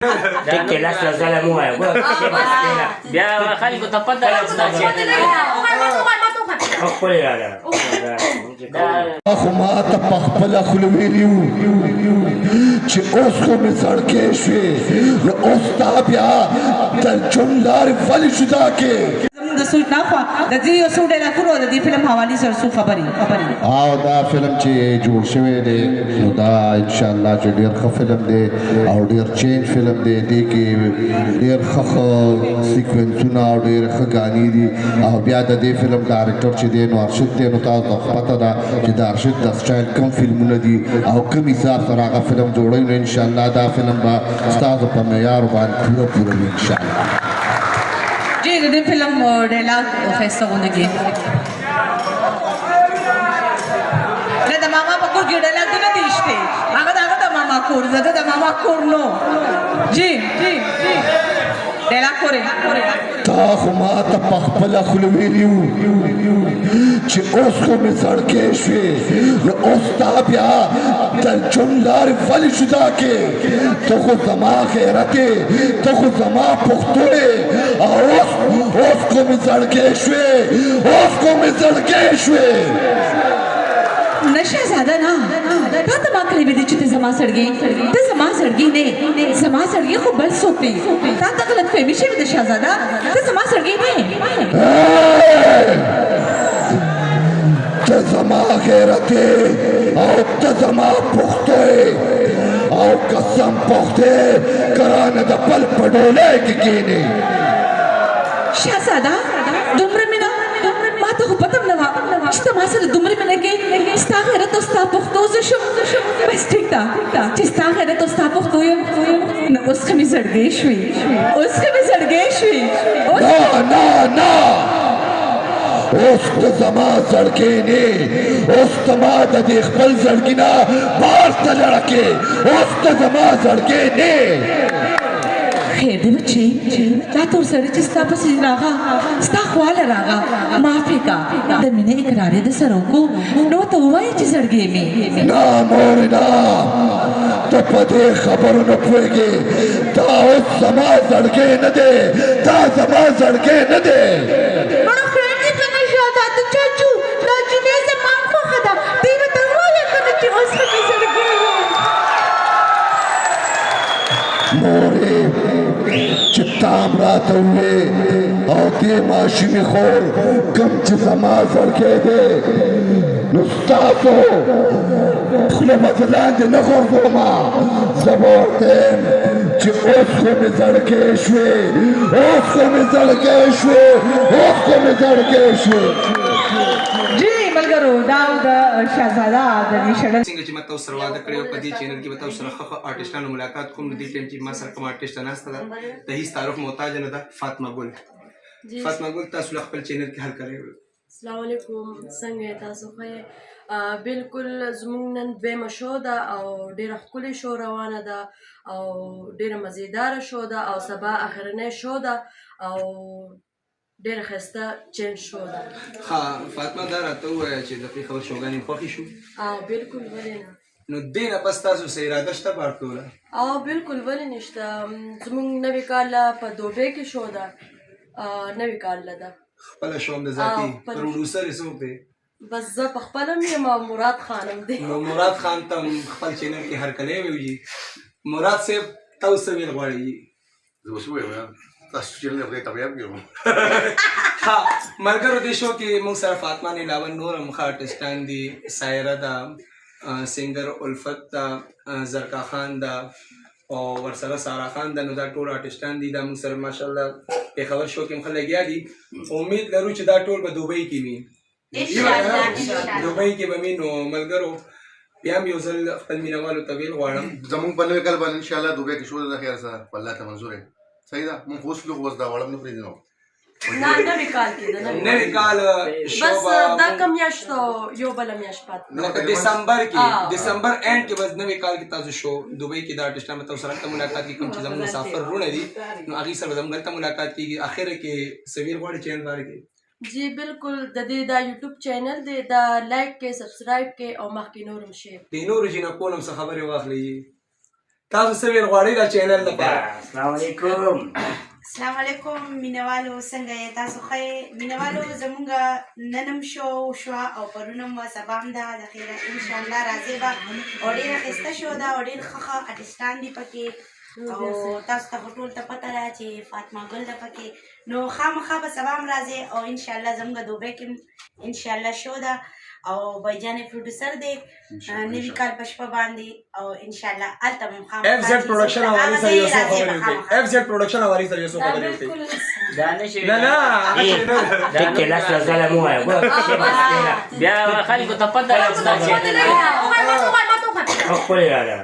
دکې لاس له ځله مو وایه بیا خلکو ته پته خپلې راغله خو ما ته په خپله خوله ویلي وو چې اوس خو مې زړکې شوې نو اوس تا بیا د ژوند لارې ولې جدا کې د سوچ نه خوا د دې یو څو ډایلاګونو د دې فلم حوالې سره څو خبرې او دا فلم چې جوړ شوی دی نو دا انشاءالله چې ډېر ښه فلم دی او ډېر چینج فلم دی دې کې ډېر ښه سیکوینسونه او ډېر ښه ګانې دي او بیا د دې فلم ډایرکټر چې دی نو ارشد دی نو تاسو ته پته ده چې د ارشد د سټایل کوم فلمونه دي او کوم حساب سره هغه فلم جوړوي نو انشاءالله دا فلم به ستاسو په معیار باندې پوره وي انشاءالله جی د دې فلم ډایلاګ ښایسته غوندګي نه د ماما په کور کې ډایلاګ نه دي شته هغه د ماما کور زده د ماما کور نو جی ډایلاګ کورې تا خو ما ته په خپله خوله ویلي وو چې اوس خو مې زړکې شوې نو اوس تا بیا د ژوند لارې ولې جدا کې ته خو زما غیرت یې ته خو زما پښتو یې او اوس خو مې زړکې شوې اوس خو مې زړکې شوې نه شهزاده نه تا ته ما کړی وې چې ته زما سړګي ته زما سړګي نه زما سړګي خو بل څوک دی تا ته غلط فهمي شوې ده شهزاده ته زما سړګي نه ته زما غیرت یې او ته زما پښتو یې او قسم پښتې کرانه د بل په ډولۍ کې کښېنې شهزاده دومره مینه ما ته خو پته هم نه وه چې ته ما سره دومره مینه کوې ستا غیرت او ستا پښتو زه شم بس ټیک ده چې ستا غیرت او ستا پښتو یم نو اوس که مې زړګۍ شوې اوس که مې زړګۍ شوې نه اوس ته زما زړګۍ نه اوس ته ما د دې خپل زړګي نه بار ته لړکې اوس ته زما زړګۍ نه خیر دی بچې دا تور سړی چې ستا پسې راغه ستا خواله راغه معافي کا د مینې اقرار یې د سره وکړو نو ته ووایې چې زړګۍ مې نه مورې نه ته په دې خبرو نه پوهېږې دا اوس زما زړګۍ نه دی دا زما زړګۍ نه دی مړه خیر دی که نه شهزاده چاچو دا جینۍ زما خوښه ده دوی به ته ووایه که نه چې اوس خو مې زړګۍ مورې چې تام راته ووې او دې ماشومې خور کوم چې زما زړګی دی نو ستاسو خوله به زه لاندې نه غورځومه زه به ورته یم چې اوس خو مې زړګی شوې اوس خو مې زړګی شوې اوس خو مې زړګی شوې جی ملګرو دا د شهزاده د دې شړل څنګه چې ما تاسو سره واده کړی او په دې چینل کې به تاسو سره ښه آرټسټانو ملاقات کوم د دې ټایم چې ما سره کوم آرټسټ ناسته ده د هیڅ تعارف محتاج نه ده فاطمه ګل فاطمه ګل تاسو له خپل چینل کې حل کړی السلام علیکم څنګه تاسو خو بالکل زموږ نن دویمه شو ده او ډیره ښکلې شو روانه ده او ډیره مزیداره شو ده او سبا اخرنۍ شو ده او ډیره ښایسته چینج شو ده ښه فاطمه دا راته ووایه چې د پېښور شوګانې خوښې شو او بالکل ولې نه نو دې نه پس تاسو څه اراده شته پارټوله او بالکل ولې نشته زموږ نوې کاله په دوبۍ کې شو ده نوې کاله ده خپله شوم د ذاتي پروډوسر یې څوک دی بس زه په خپله مې یم او مراد خانم دی نو مراد خان ته خپل چینل کې هرکلی ویږي مراد صاحب تاسو څه ویل غواړئ زه اوس ووایم تاسو چینل نه خدای کامیاب کړو ها ملګرو دې شو کې موږ سره فاطمه نه علاوه نور هم ښه آرټسټان دي سایره ده سنگر الفت ده زرکا خان ده او ورسره سارا خان ده نو دا ټول آرټسټان دي دا موږ سره ماشاءالله پېښور شو کې هم ښه لګیا دي امید لرو چې دا ټول به دوبۍ کې وي دوبۍ کې به وي نو ملګرو بیا هم یو ځل خپل مینهوالو ته ویل غواړم زمونږ په نوې کال باندې انشاءالله دوبۍ کې شو ده خیر سره په الله ته منظور دی صحیح ده مونږ اوس لږ اوس دا غواړم نه پرېږدي نو نه نوې کال کې ده نوې کال بس دا کم میاشت یو بله میاشت پاتې لکه دسمبر کې دسمبر اینډ کې بس نوې کال کې تاسو شو دوبۍ کې د آرټسټانو تاسو سره ملاقات کې کوم چې زموږ مسافر رونه دي نو هغې سره زموږ هلته ملاقات کېږي اخره کې سویر غواړي چینل باره کې جی بالکل د دې دا یوټیوب چینل دی دا لایک کې سبسکرایب کې او مخکې نور هم شیر د نورو جینکو هم څه خبرې واخلئ تاسو څه ویل غواړئ دا چینل لپاره؟ السلام علیکم. السلام علیکم مینوالو، څنګه یې تاسو ښه یې؟ مینوالو زمونږ ننم شو شوه او پرونم وه، سبا هم ده د خیره انشاءالله راځې به او ډېره ښایسته شو ده او ډېر ښه آرټسټان دي پکې او تاسو ته خو ټول ته پته ده چې فاطمه ګل ده پکې، نو خامخا به سبا هم راځې او انشاءالله زمونږ دوبۍ کې انشاءالله شو ده او بایجان پروډوسر دی نوي کال په شپه باندې او انشاءالله هلته به هم خامخا اف زیډ پروډکشن اواري سره یو څو خبرې وکړي. اف زیډ پروډکشن اواري سره یو څو خبرې وکړي. دا نشي نه نه ټیک کې لاس ظلم وایي بیا خلکو ته پته ده چې دا چینل ما تو خپل راغله